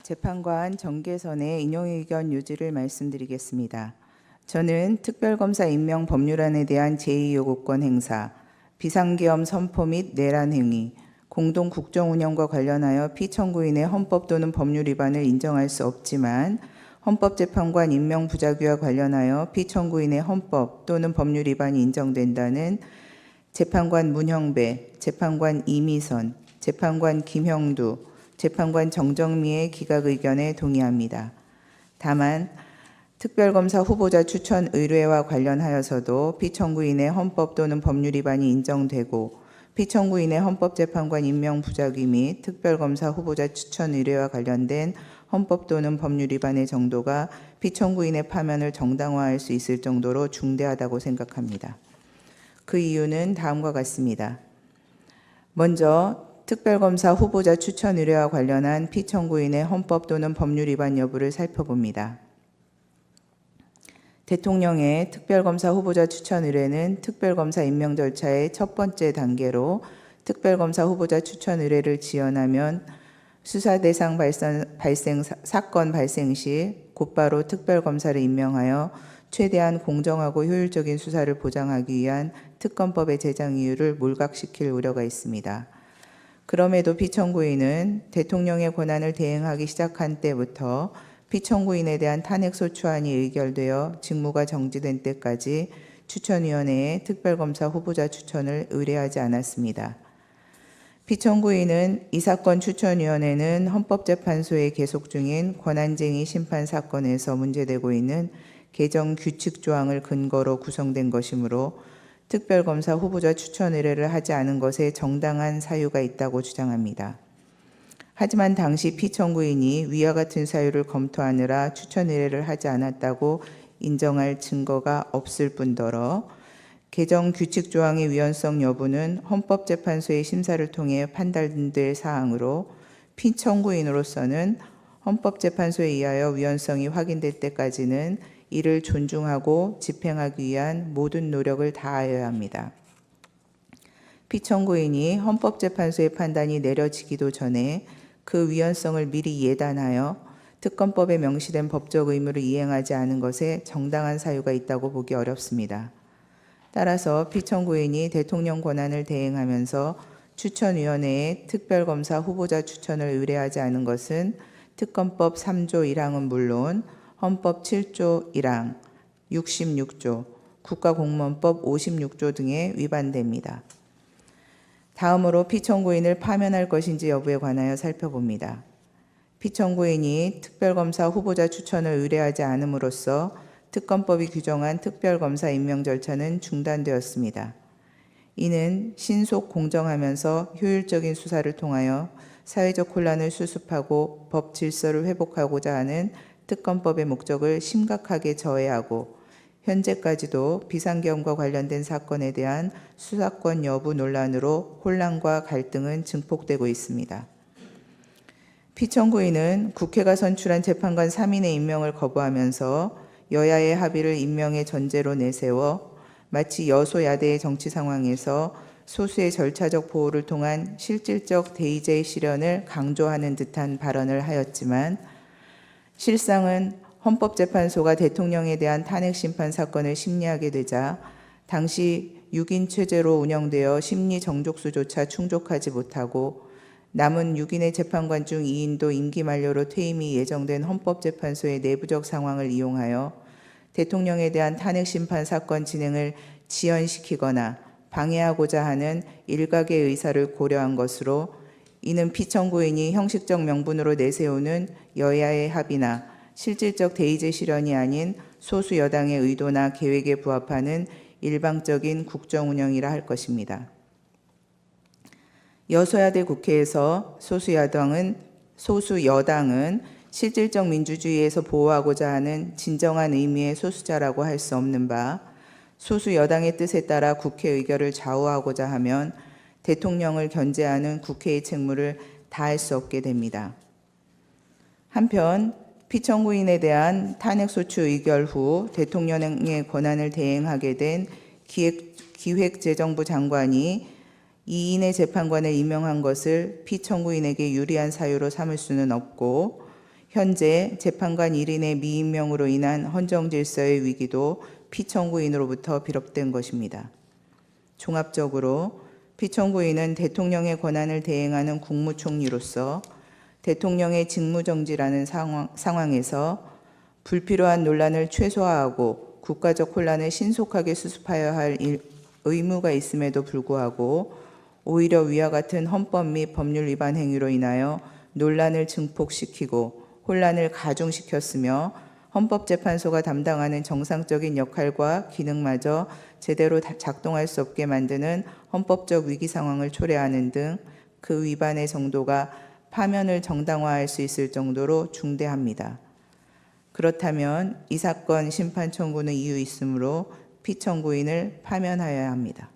재판관 정계선의 인용의견 요지를 말씀드리겠습니다. 저는 특별검사 임명 법률안에 대한 제2요구권 행사, 비상계엄 선포 및 내란 행위, 공동 국정운영과 관련하여 피청구인의 헌법 또는 법률 위반을 인정할 수 없지만 헌법재판관 임명 부작위와 관련하여 피청구인의 헌법 또는 법률 위반이 인정된다는 재판관 문형배, 재판관 이미선, 재판관 김형두, 재판관 정정미의 기각 의견에 동의합니다. 다만 특별검사 후보자 추천 의뢰와 관련하여서도 피청구인의 헌법 또는 법률 위반이 인정되고 피청구인의 헌법재판관 임명 부작위 및 특별검사 후보자 추천 의뢰와 관련된 헌법 또는 법률 위반의 정도가 피청구인의 파면을 정당화할 수 있을 정도로 중대하다고 생각합니다. 그 이유는 다음과 같습니다. 먼저 특별검사 후보자 추천 의뢰와 관련한 피청구인의 헌법 또는 법률 위반 여부를 살펴봅니다. 대통령의 특별검사 후보자 추천 의뢰는 특별검사 임명 절차의 첫 번째 단계로 특별검사 후보자 추천 의뢰를 지연하면 수사 대상 사건 발생 시 곧바로 특별검사를 임명하여 최대한 공정하고 효율적인 수사를 보장하기 위한 특검법의 제정 이유를 몰각시킬 우려가 있습니다. 그럼에도 피청구인은 대통령의 권한을 대행하기 시작한 때부터 피청구인에 대한 탄핵소추안이 의결되어 직무가 정지된 때까지 추천위원회에 특별검사 후보자 추천을 의뢰하지 않았습니다. 피청구인은 이 사건 추천위원회는 헌법재판소에 계속 중인 권한쟁의 심판 사건에서 문제되고 있는 개정 규칙 조항을 근거로 구성된 것이므로 특별검사 후보자 추천 의뢰를 하지 않은 것에 정당한 사유가 있다고 주장합니다. 하지만 당시 피청구인이 위와 같은 사유를 검토하느라 추천 의뢰를 하지 않았다고 인정할 증거가 없을 뿐더러 개정 규칙 조항의 위헌성 여부는 헌법재판소의 심사를 통해 판단될 사항으로 피청구인으로서는 헌법재판소에 의하여 위헌성이 확인될 때까지는 이를 존중하고 집행하기 위한 모든 노력을 다하여야 합니다. 피청구인이 헌법재판소의 판단이 내려지기도 전에 그 위헌성을 미리 예단하여 특검법에 명시된 법적 의무를 이행하지 않은 것에 정당한 사유가 있다고 보기 어렵습니다. 따라서 피청구인이 대통령 권한을 대행하면서 추천위원회에 특별검사 후보자 추천을 의뢰하지 않은 것은 특검법 3조 1항은 물론 헌법 7조 1항, 66조, 국가공무원법 56조 등에 위반됩니다. 다음으로 피청구인을 파면할 것인지 여부에 관하여 살펴봅니다. 피청구인이 특별검사 후보자 추천을 의뢰하지 않음으로써 특검법이 규정한 특별검사 임명 절차는 중단되었습니다. 이는 신속 공정하면서 효율적인 수사를 통하여 사회적 혼란을 수습하고 법 질서를 회복하고자 하는 특검법의 목적을 심각하게 저해하고 현재까지도 비상계엄과 관련된 사건에 대한 수사권 여부 논란으로 혼란과 갈등은 증폭되고 있습니다. 피청구인은 국회가 선출한 재판관 3인의 임명을 거부하면서 여야의 합의를 임명의 전제로 내세워 마치 여소야대의 정치 상황에서 소수의 절차적 보호를 통한 실질적 대의제 실현을 강조하는 듯한 발언을 하였지만 실상은 헌법재판소가 대통령에 대한 탄핵심판 사건을 심리하게 되자 당시 6인 체제로 운영되어 심리 정족수조차 충족하지 못하고 남은 6인의 재판관 중 2인도 임기 만료로 퇴임이 예정된 헌법재판소의 내부적 상황을 이용하여 대통령에 대한 탄핵심판 사건 진행을 지연시키거나 방해하고자 하는 일각의 의사를 고려한 것으로 이는 피청구인이 형식적 명분으로 내세우는 여야의 합의나 실질적 대의제 실현이 아닌 소수 여당의 의도나 계획에 부합하는 일방적인 국정운영이라 할 것입니다. 여소야대 국회에서 소수 여당은 실질적 민주주의에서 보호하고자 하는 진정한 의미의 소수자라고 할 수 없는 바 소수 여당의 뜻에 따라 국회 의결을 좌우하고자 하면 대통령을 견제하는 국회의 책무를 다할 수 없게 됩니다. 한편 피청구인에 대한 탄핵소추 의결 후 대통령의 권한을 대행하게 된 기획재정부 장관이 2인의 재판관을 임명한 것을 피청구인에게 유리한 사유로 삼을 수는 없고 현재 재판관 1인의 미임명으로 인한 헌정 질서의 위기도 피청구인으로부터 비롯된 것입니다. 종합적으로 피청구인은 대통령의 권한을 대행하는 국무총리로서 대통령의 직무정지라는 상황에서 불필요한 논란을 최소화하고 국가적 혼란을 신속하게 수습하여야 할 의무가 있음에도 불구하고 오히려 위와 같은 헌법 및 법률 위반 행위로 인하여 논란을 증폭시키고 혼란을 가중시켰으며 헌법재판소가 담당하는 정상적인 역할과 기능마저 제대로 작동할 수 없게 만드는 헌법적 위기 상황을 초래하는 등 그 위반의 정도가 파면을 정당화할 수 있을 정도로 중대합니다. 그렇다면 이 사건 심판 청구는 이유 있으므로 피청구인을 파면하여야 합니다.